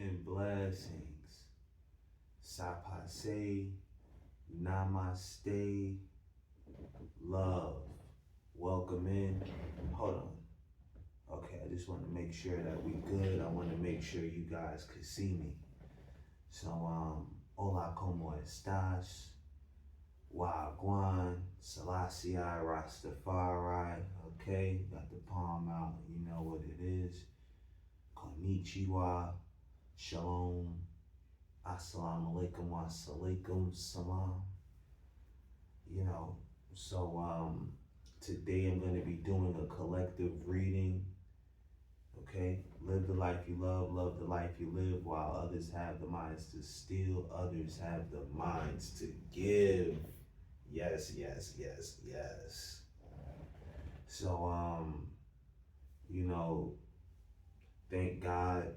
and blessings. Sapase, namaste, love. Welcome in. Hold on. Okay, I just want to make sure that we good. I want to make sure you guys could see me. So, hola, como estas? Wagwan, Selassie, Rastafari. Okay, got the palm out. You know what it is. Konnichiwa, Shalom, Assalamu alaikum, wa alaikum salam. You know, so today I'm going to be doing a collective reading. Okay, live the life you love the life you live, while others have the minds to steal, others have the minds to give. Yes, yes, yes, yes. So, you know, thank God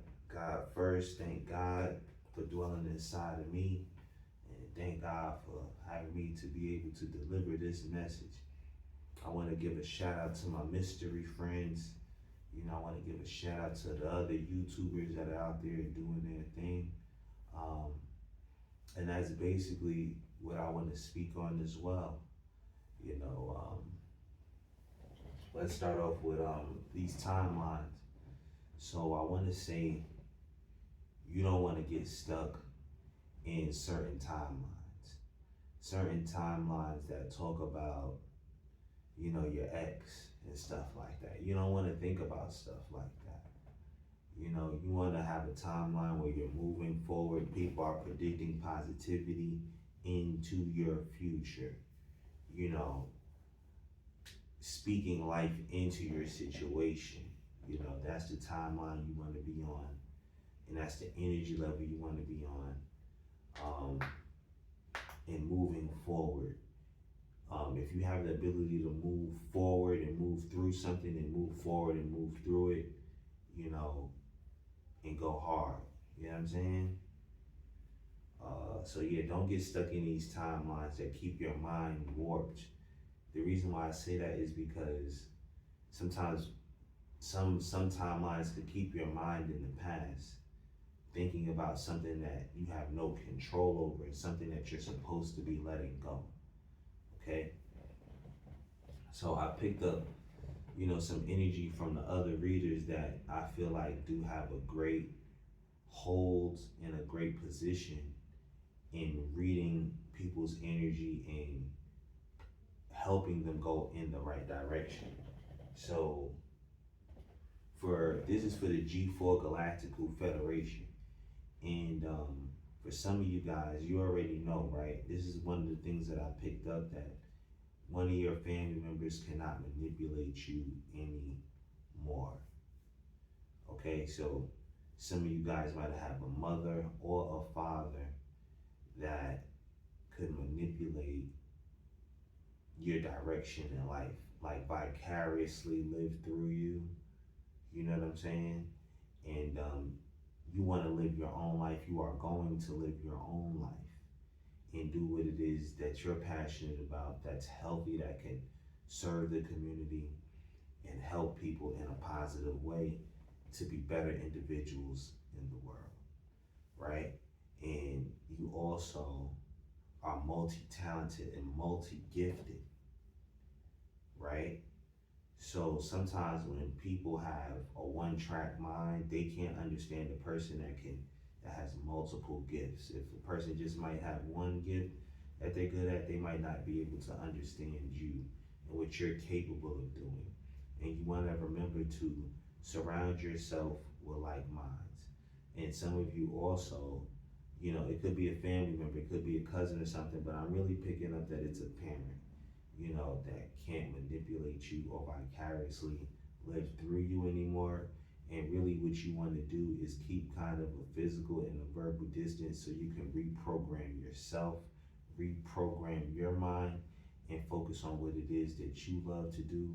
first, thank God for dwelling inside of me, and thank God for having me to be able to deliver this message. I want to give a shout out to my mystery friends. You know, I want to give a shout out to the other YouTubers that are out there doing their thing. And that's basically what I want to speak on as well. You know, let's start off with these timelines. So I want to say you don't want to get stuck in certain timelines that talk about, you know, your ex and stuff like that. You don't want to think about stuff like that. You know, you want to have a timeline where you're moving forward. People are predicting positivity into your future. You know, speaking life into your situation. You know, that's the timeline you want to be on. And that's the energy level you want to be on. And moving forward. If you have the ability to move forward and move through something and move forward and move through it, you know, and go hard. You know what I'm saying? So yeah, don't get stuck in these timelines that keep your mind warped. The reason why I say that is because sometimes some timelines could keep your mind in the past, thinking about something that you have no control over, something that you're supposed to be letting go. Okay? So I picked up, you know, some energy from the other readers that I feel like do have a great hold and a great position in reading people's energy and helping them go in the right direction. So this is for the G4 Galactical Federation. And for some of you guys, you already know, right? This is one of the things that I picked up, that one of your family members cannot manipulate you anymore. Okay, so some of you guys might have a mother or a father that could manipulate your direction in life, like vicariously live through you. You know what I'm saying? And you want to live your own life. You are going to live your own life and do what it is that you're passionate about, that's healthy, that can serve the community and help people in a positive way to be better individuals in the world, right? And you also are multi-talented and multi-gifted, right? So sometimes when people have a one-track mind, they can't understand a person that has multiple gifts. If a person just might have one gift that they're good at, they might not be able to understand you and what you're capable of doing. And you want to remember to surround yourself with like minds. And some of you also, you know, it could be a family member, it could be a cousin or something, but I'm really picking up that it's a parent, you know, that can't manipulate you or vicariously live through you anymore. And really what you want to do is keep kind of a physical and a verbal distance so you can reprogram yourself, reprogram your mind, and focus on what it is that you love to do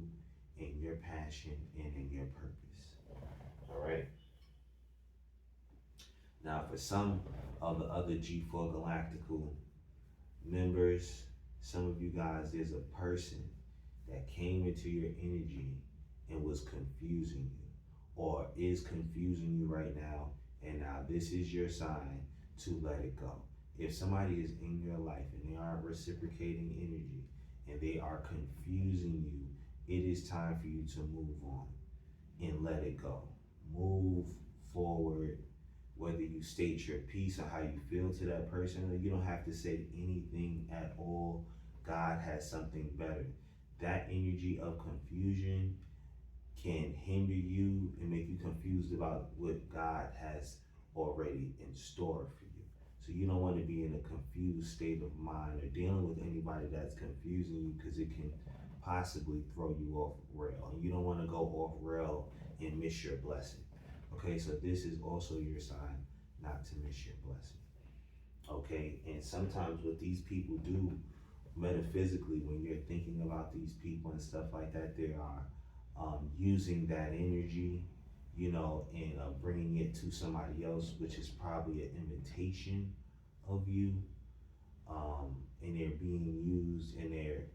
in your passion and in your purpose. All right? Now, for some of the other G4 Galactical members, some of you guys, there's a person that came into your energy and was confusing you, or is confusing you right now And now this is your sign to let it go. If somebody is in your life and they aren't reciprocating energy and they are confusing you, it is time for you to move on and let it go. Move forward, whether you state your piece or how you feel to that person, you don't have to say anything at all. God has something better. That energy of confusion can hinder you and make you confused about what God has already in store for you. So you don't want to be in a confused state of mind or dealing with anybody that's confusing you, because it can possibly throw you off rail. And you don't want to go off rail and miss your blessing. Okay, so this is also your sign not to miss your blessing. Okay, and sometimes what these people do metaphysically, when you're thinking about these people and stuff like that, they are using that energy, and bringing it to somebody else, which is probably an imitation of you, and they're being used, and they're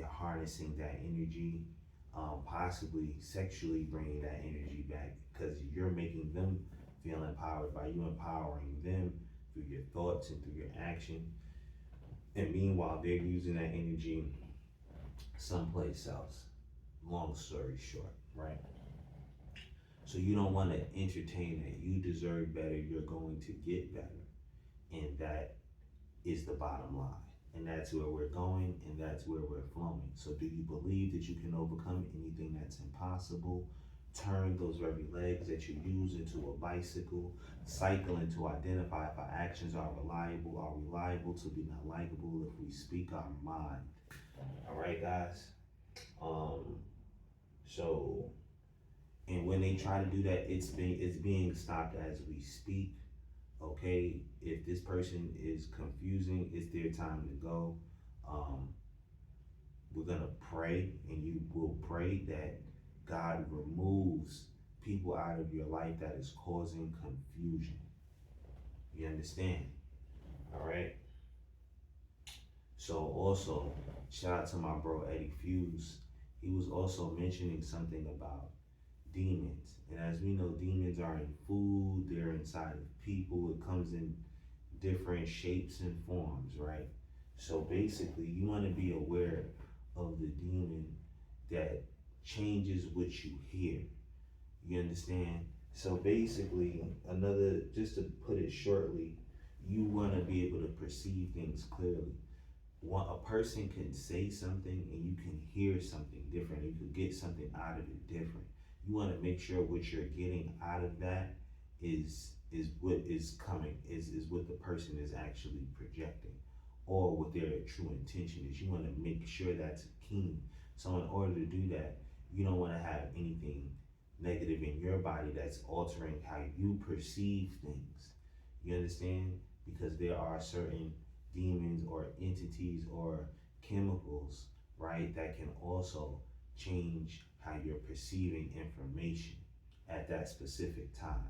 harnessing that energy, possibly sexually bringing that energy back, because you're making them feel empowered by you empowering them through your thoughts and through your action. And meanwhile, they're using that energy someplace else. Long story short, right? So you don't want to entertain that. You deserve better. You're going to get better. And that is the bottom line. And that's where we're going, and that's where we're flowing. So do you believe that you can overcome anything that's impossible? Turn those very legs that you use into a bicycle. Cycle into identify if our actions are reliable to be not likable if we speak our mind. All right, guys? So, and when they try to do that, it's being stopped as we speak. Okay, if this person is confusing, it's their time to go. We're gonna pray, and you will pray that God removes people out of your life that is causing confusion. You understand? All right. So also, shout out to my bro Eddie Fuse. He was also mentioning something about demons. And as we know, demons are in food, they're inside of people. It comes in different shapes and forms, right? So basically, you want to be aware of the demon that changes what you hear. You understand? So basically, just to put it shortly, you want to be able to perceive things clearly. A person can say something and you can hear something different. You can get something out of it different. You want to make sure what you're getting out of that is what is coming, is what the person is actually projecting, or what their true intention is. You want to make sure that's keen. So in order to do that, you don't want to have anything negative in your body that's altering how you perceive things. You understand? Because there are certain demons or entities or chemicals, right, that can also change how you're perceiving information at that specific time.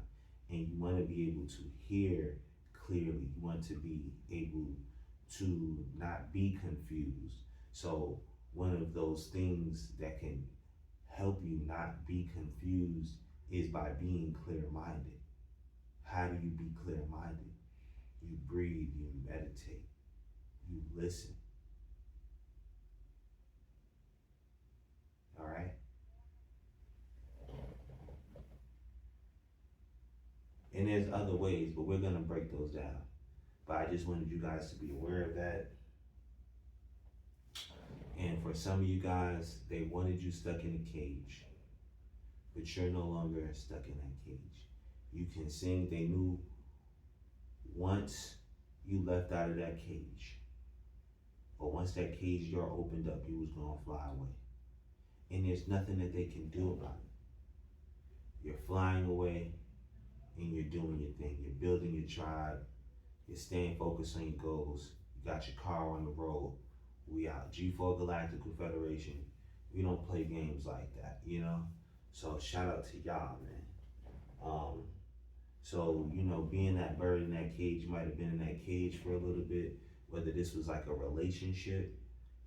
And you want to be able to hear clearly. You want to be able to not be confused. So one of those things that can help you not be confused is by being clear-minded. How do you be clear-minded? You breathe, you meditate, you listen. All right? And there's other ways, but we're going to break those down. But I just wanted you guys to be aware of that. And for some of you guys, they wanted you stuck in a cage, but you're no longer stuck in that cage. You can sing. They knew once you left out of that cage, or once that cage door opened up, you was gonna fly away. And there's nothing that they can do about it. You're flying away and you're doing your thing. You're building your tribe. You're staying focused on your goals. You got your car on the road. We out. G4 Galactical Federation. We don't play games like that, So shout out to y'all, man. So, being that bird in that cage, you might have been in that cage for a little bit, whether this was like a relationship,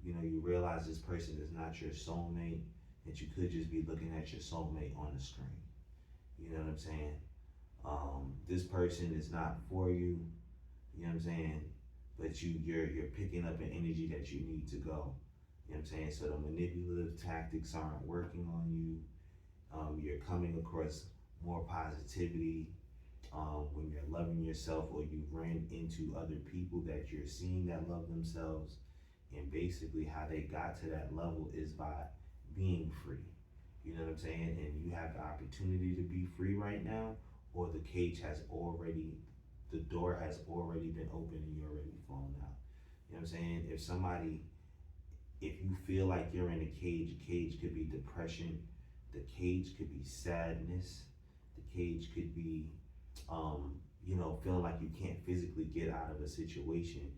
you realize this person is not your soulmate, that you could just be looking at your soulmate on the screen. You know what I'm saying? This person is not for you. You know what I'm saying? But you're picking up an energy that you need to go. You know what I'm saying? So the manipulative tactics aren't working on you. You're coming across more positivity when you're loving yourself, or you ran into other people that you're seeing that love themselves. And basically, how they got to that level is by being free. You know what I'm saying? And you have the opportunity to be free right now, or the cage has already, the door has already been opened and you're already fallen out. You know what I'm saying? If you feel like you're in a cage could be depression, the cage could be sadness, the cage could be, feeling like you can't physically get out of a situation,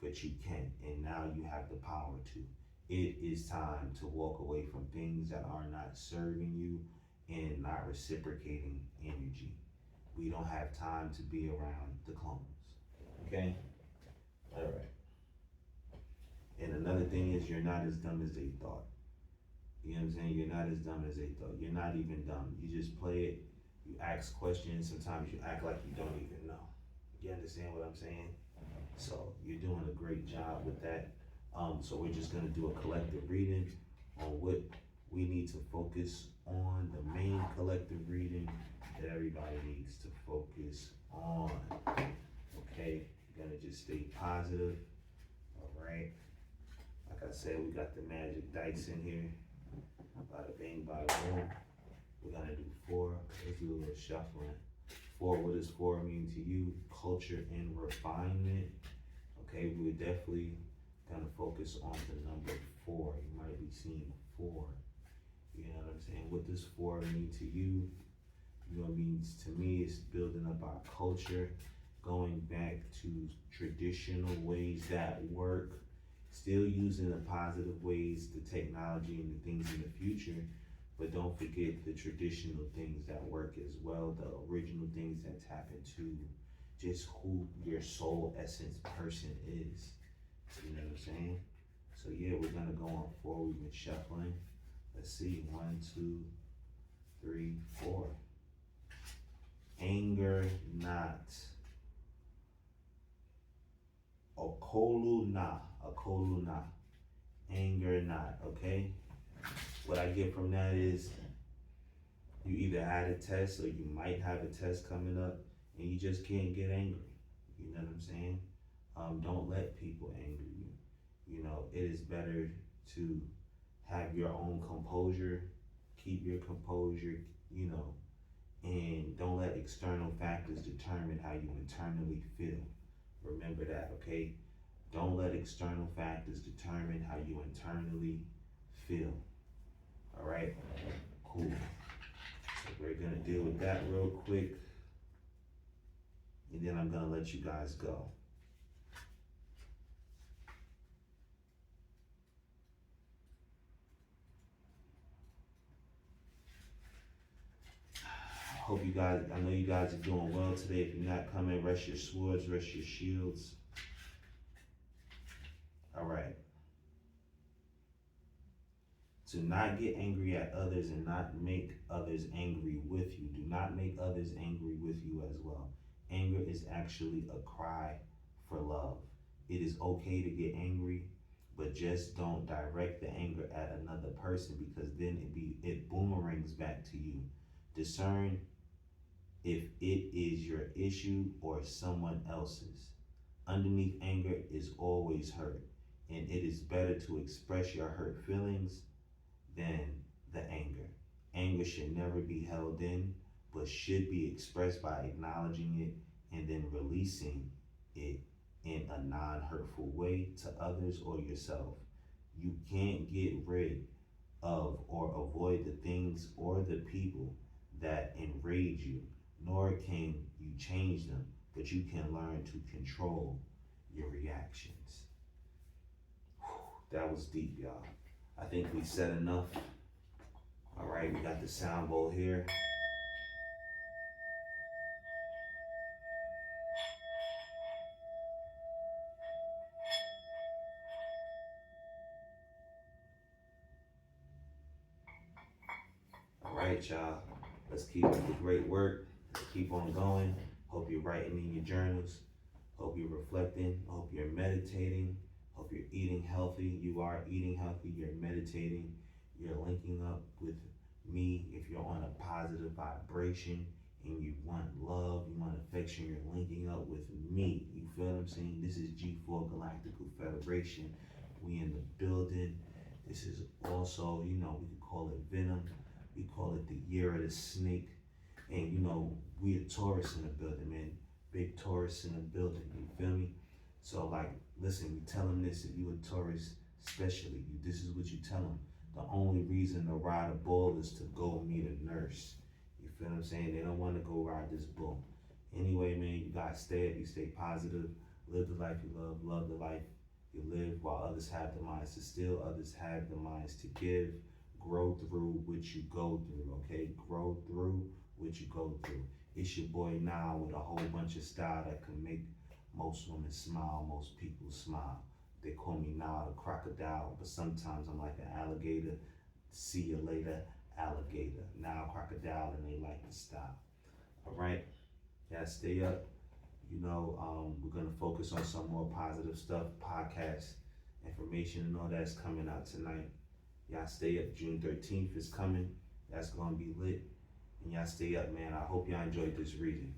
but you can, and now you have the power to. It is time to walk away from things that are not serving you and not reciprocating energy. We don't have time to be around the clones. Okay? All right. And another thing is, you're not as dumb as they thought. You know what I'm saying? You're not as dumb as they thought. You're not even dumb. You just play it. You ask questions. Sometimes you act like you don't even know. You understand what I'm saying? So you're doing a great job with that. So we're just gonna do a collective reading on what we need to focus on, the main collective reading that everybody needs to focus on. Okay, you're gonna just stay positive. All right. Like I said, we got the magic dice in here. Bada bing, bada boom. We're gonna do 4. Let's do a little shuffling. 4, what does 4 mean to you? Culture and refinement. Okay, we're definitely gonna focus on the number 4. You might be seeing 4. You know what I'm saying? What does 4 mean to you? You know what it means to me? It's building up our culture, going back to traditional ways that work, still using the positive ways, the technology and the things in the future, but don't forget the traditional things that work as well, the original things that tap into just who your soul essence person is. You know what I'm saying? So yeah, we're gonna go on 4. We've been shuffling. Let's see, 1, 2, 3, 4. Anger not. Okolu na. Anger not, okay? What I get from that is you either had a test or you might have a test coming up and you just can't get angry. You know what I'm saying? Don't let people anger you. You know, it is better to have your own composure, keep your composure, and don't let external factors determine how you internally feel. Remember that, okay? Don't let external factors determine how you internally feel. All right? Cool. So we're gonna deal with that real quick, and then I'm gonna let you guys go. I know you guys are doing well today. If you're not coming, rest your swords, rest your shields. All right. To not get angry at others and not make others angry with you. Do not make others angry with you as well. Anger is actually a cry for love. It is okay to get angry, but just don't direct the anger at another person, because then it boomerangs back to you. Discern if it is your issue or someone else's. Underneath anger is always hurt, and it is better to express your hurt feelings than the anger. Anger should never be held in, but should be expressed by acknowledging it and then releasing it in a non-hurtful way to others or yourself. You can't get rid of or avoid the things or the people that enrage you, nor can you change them, but you can learn to control your reactions. That was deep, y'all. I think we said enough. All right, we got the sound bowl here. All right, y'all. Let's keep up the great work. Keep on going. Hope you're writing in your journals. Hope you're reflecting. Hope you're meditating. Hope you're eating healthy. You are eating healthy. You're meditating. You're linking up with me. If you're on a positive vibration and you want love, you want affection, you're linking up with me. You feel what I'm saying? This is G4 Galactical Federation. We in the building. This is also, we could call it Venom. We call it the Year of the Snake. And we a Taurus in the building, man. Big Taurus in the building, you feel me? So like, listen, we tell them this, if you a Taurus, especially, this is what you tell them. The only reason to ride a bull is to go meet a nurse. You feel what I'm saying? They don't want to go ride this bull. Anyway, man, you gotta stay up, you stay positive, live the life you love the life you live, while others have the minds to steal, others have the minds to give. Grow through what you go through, okay? Grow through what you go through. It's your boy Now with a whole bunch of style that can make most women smile, most people smile. They call me Now the Crocodile, but sometimes I'm like an alligator. See you later, alligator. Now Crocodile, and they like the style. All right, yeah, stay up. We're gonna focus on some more positive stuff, podcast information, and all that's coming out tonight. Y'all stay up. June 13th is coming. That's gonna be lit. And y'all stay up, man. I hope y'all enjoyed this reading.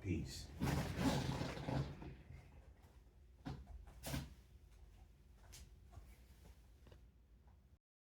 Peace.